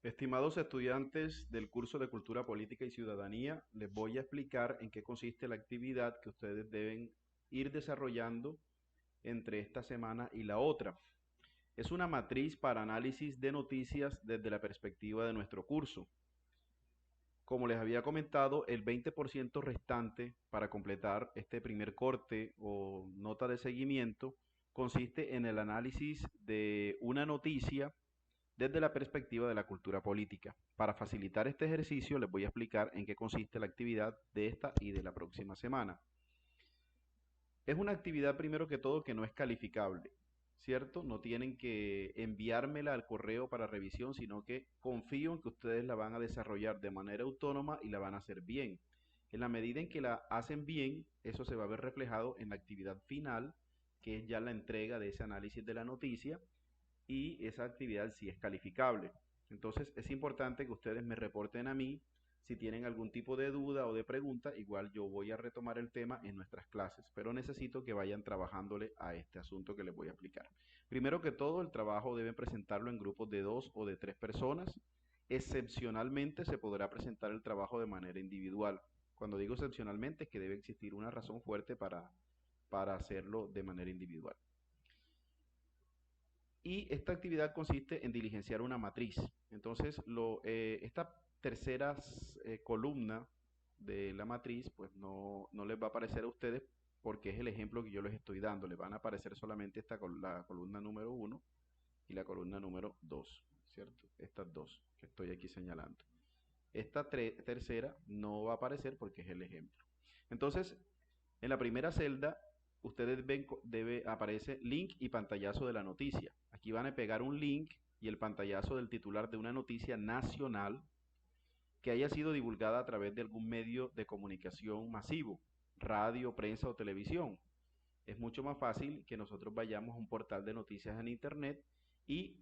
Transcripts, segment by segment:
Estimados estudiantes del curso de Cultura Política y Ciudadanía, les voy a explicar en qué consiste la actividad que ustedes deben ir desarrollando entre esta semana y la otra. Es una matriz para análisis de noticias desde la perspectiva de nuestro curso. Como les había comentado, el 20% restante para completar este primer corte o nota de seguimiento consiste en el análisis de una noticia desde la perspectiva de la cultura política. Para facilitar este ejercicio les voy a explicar en qué consiste la actividad de esta y de la próxima semana. Es una actividad primero que todo que no es calificable, ¿cierto? No tienen que enviármela al correo para revisión, sino que confío en que ustedes la van a desarrollar de manera autónoma y la van a hacer bien. En la medida en que la hacen bien, eso se va a ver reflejado en la actividad final, que es ya la entrega de ese análisis de la noticia, y esa actividad sí es calificable. Entonces es importante que ustedes me reporten a mí si tienen algún tipo de duda o de pregunta. Igual yo voy a retomar el tema en nuestras clases, pero necesito que vayan trabajándole a este asunto que les voy a explicar. Primero que todo, el trabajo deben presentarlo en grupos de 2 o de 3 personas. Excepcionalmente se podrá presentar el trabajo de manera individual. Cuando digo excepcionalmente es que debe existir una razón fuerte para hacerlo de manera individual. Y esta actividad consiste en diligenciar una matriz. Entonces, esta tercera columna de la matriz, pues no les va a aparecer a ustedes porque es el ejemplo que yo les estoy dando. Les van a aparecer solamente la columna número uno y la columna número 2, ¿cierto? Estas dos que estoy aquí señalando. Esta tercera no va a aparecer porque es el ejemplo. Entonces, en la primera celda, ustedes ven, aparece link y pantallazo de la noticia. Aquí van a pegar un link y el pantallazo del titular de una noticia nacional que haya sido divulgada a través de algún medio de comunicación masivo, radio, prensa o televisión. Es mucho más fácil que nosotros vayamos a un portal de noticias en internet y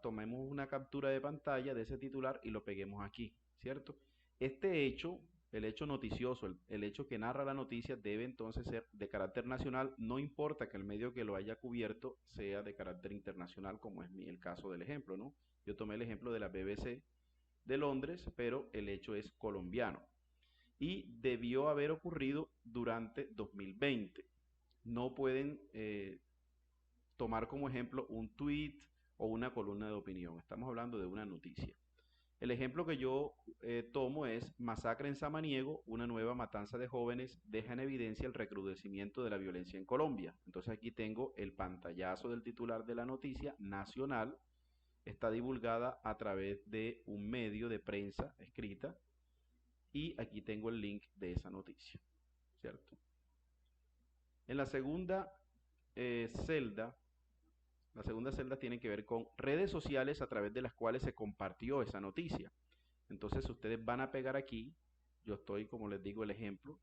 tomemos una captura de pantalla de ese titular y lo peguemos aquí, ¿cierto? Este hecho, el hecho noticioso, el hecho que narra la noticia debe entonces ser de carácter nacional, no importa que el medio que lo haya cubierto sea de carácter internacional, como es el caso del ejemplo, ¿no? Yo tomé el ejemplo de la BBC de Londres, pero el hecho es colombiano y debió haber ocurrido durante 2020. No pueden tomar como ejemplo un tweet o una columna de opinión. Estamos hablando de una noticia. El ejemplo que yo tomo es masacre en Samaniego, una nueva matanza de jóvenes deja en evidencia el recrudecimiento de la violencia en Colombia. Entonces aquí tengo el pantallazo del titular de la noticia nacional, está divulgada a través de un medio de prensa escrita y aquí tengo el link de esa noticia, ¿cierto? En celda, la segunda celda tiene que ver con redes sociales a través de las cuales se compartió esa noticia. Entonces ustedes van a pegar aquí, yo estoy como les digo el ejemplo,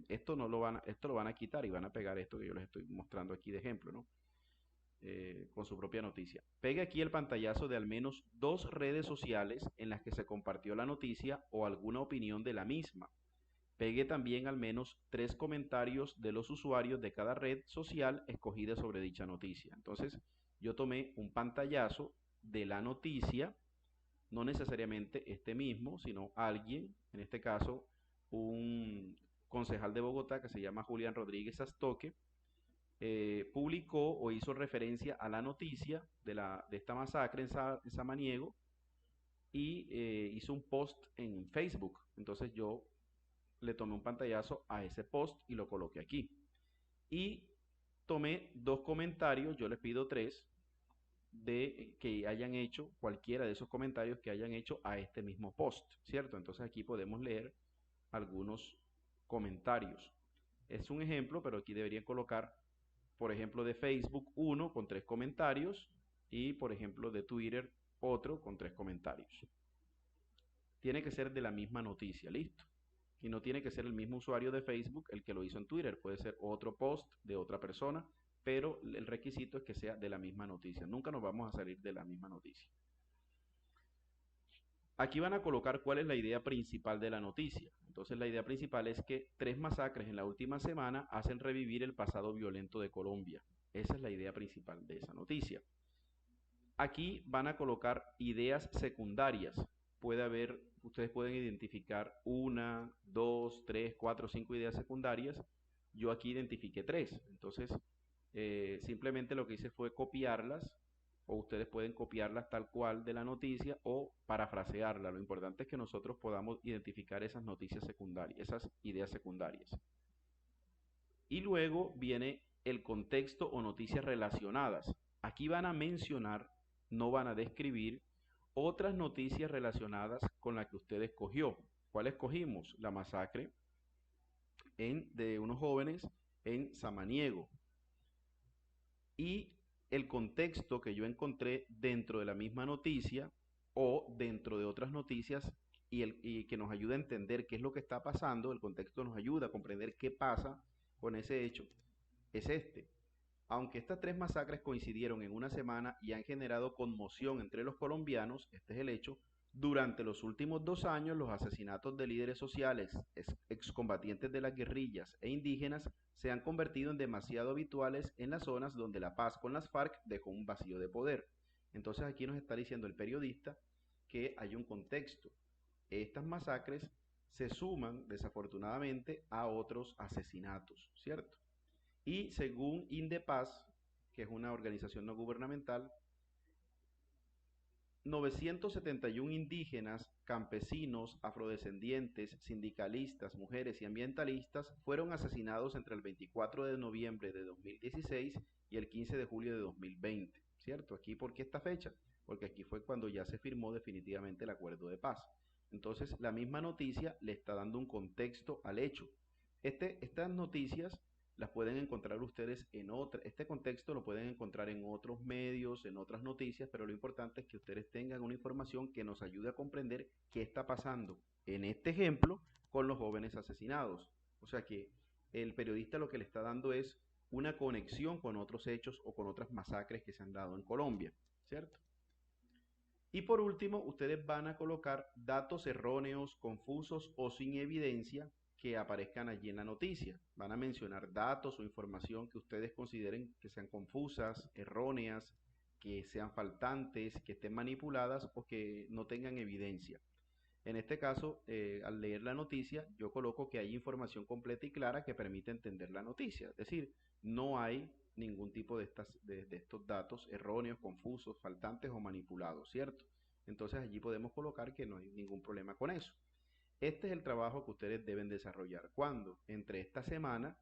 esto lo van a quitar y van a pegar esto que yo les estoy mostrando aquí de ejemplo, ¿no? Con su propia noticia. Pegue aquí el pantallazo de al menos 2 redes sociales en las que se compartió la noticia o alguna opinión de la misma. Pegue también al menos 3 comentarios de los usuarios de cada red social escogida sobre dicha noticia. Entonces, yo tomé un pantallazo de la noticia, no necesariamente este mismo, sino alguien, en este caso un concejal de Bogotá que se llama Julián Rodríguez Astoque, publicó o hizo referencia a la noticia de esta masacre en Samaniego y hizo un post en Facebook. Entonces yo le tomé un pantallazo a ese post y lo coloqué aquí. Y tomé 2 comentarios, yo les pido 3, de que hayan hecho cualquiera de esos comentarios que hayan hecho a este mismo post, ¿cierto? Entonces aquí podemos leer algunos comentarios. Es un ejemplo, pero aquí deberían colocar, por ejemplo, de Facebook uno con 3 comentarios y, por ejemplo, de Twitter otro con 3 comentarios. Tiene que ser de la misma noticia, listo. Y no tiene que ser el mismo usuario de Facebook el que lo hizo en Twitter, puede ser otro post de otra persona, pero el requisito es que sea de la misma noticia. Nunca nos vamos a salir de la misma noticia. Aquí van a colocar cuál es la idea principal de la noticia. Entonces la idea principal es que 3 masacres en la última semana hacen revivir el pasado violento de Colombia. Esa es la idea principal de esa noticia. Aquí van a colocar ideas secundarias. ustedes pueden identificar una, dos, tres, cuatro, cinco ideas secundarias. Yo aquí identifiqué tres. Entonces, simplemente lo que hice fue copiarlas, o ustedes pueden copiarlas tal cual de la noticia o parafrasearla. Lo importante es que nosotros podamos identificar esas noticias secundarias, esas ideas secundarias. Y luego viene el contexto o noticias relacionadas. Aquí van a mencionar, no van a describir, otras noticias relacionadas con la que usted escogió. ¿Cuál escogimos? La masacre de unos jóvenes en Samaniego. Y el contexto que yo encontré dentro de la misma noticia o dentro de otras noticias y que nos ayuda a entender qué es lo que está pasando, el contexto nos ayuda a comprender qué pasa con ese hecho, es este. Aunque estas tres masacres coincidieron en una semana y han generado conmoción entre los colombianos, este es el hecho, durante los últimos 2 años los asesinatos de líderes sociales, excombatientes de las guerrillas e indígenas se han convertido en demasiado habituales en las zonas donde la paz con las FARC dejó un vacío de poder. Entonces aquí nos está diciendo el periodista que hay un contexto. Estas masacres se suman desafortunadamente a otros asesinatos, ¿cierto? Y según Indepaz, que es una organización no gubernamental, 971 indígenas, campesinos, afrodescendientes, sindicalistas, mujeres y ambientalistas fueron asesinados entre el 24 de noviembre de 2016 y el 15 de julio de 2020, ¿cierto? Aquí, ¿por qué esta fecha? Porque aquí fue cuando ya se firmó definitivamente el acuerdo de paz. Entonces, la misma noticia le está dando un contexto al hecho. Estas noticias las pueden encontrar ustedes este contexto lo pueden encontrar en otros medios, en otras noticias, pero lo importante es que ustedes tengan una información que nos ayude a comprender qué está pasando en este ejemplo con los jóvenes asesinados. O sea que el periodista lo que le está dando es una conexión con otros hechos o con otras masacres que se han dado en Colombia, ¿cierto? Y por último, ustedes van a colocar datos erróneos, confusos o sin evidencia que aparezcan allí en la noticia. Van a mencionar datos o información que ustedes consideren que sean confusas, erróneas, que sean faltantes, que estén manipuladas o que no tengan evidencia. En este caso, al leer la noticia, yo coloco que hay información completa y clara que permite entender la noticia. Es decir, no hay ningún tipo de estos datos erróneos, confusos, faltantes o manipulados, ¿cierto? Entonces allí podemos colocar que no hay ningún problema con eso. Este es el trabajo que ustedes deben desarrollar. ¿Cuándo? Entre esta semana,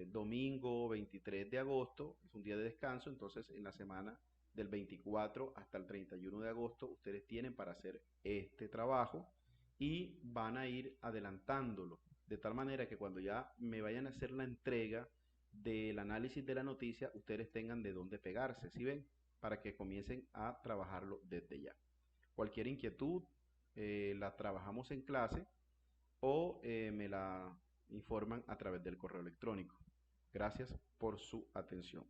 domingo 23 de agosto, es un día de descanso, entonces en la semana del 24 hasta el 31 de agosto ustedes tienen para hacer este trabajo y van a ir adelantándolo, de tal manera que cuando ya me vayan a hacer la entrega del análisis de la noticia, ustedes tengan de dónde pegarse, ¿sí ven? Para que comiencen a trabajarlo desde ya. Cualquier inquietud la trabajamos en clase o me la informan a través del correo electrónico. Gracias por su atención.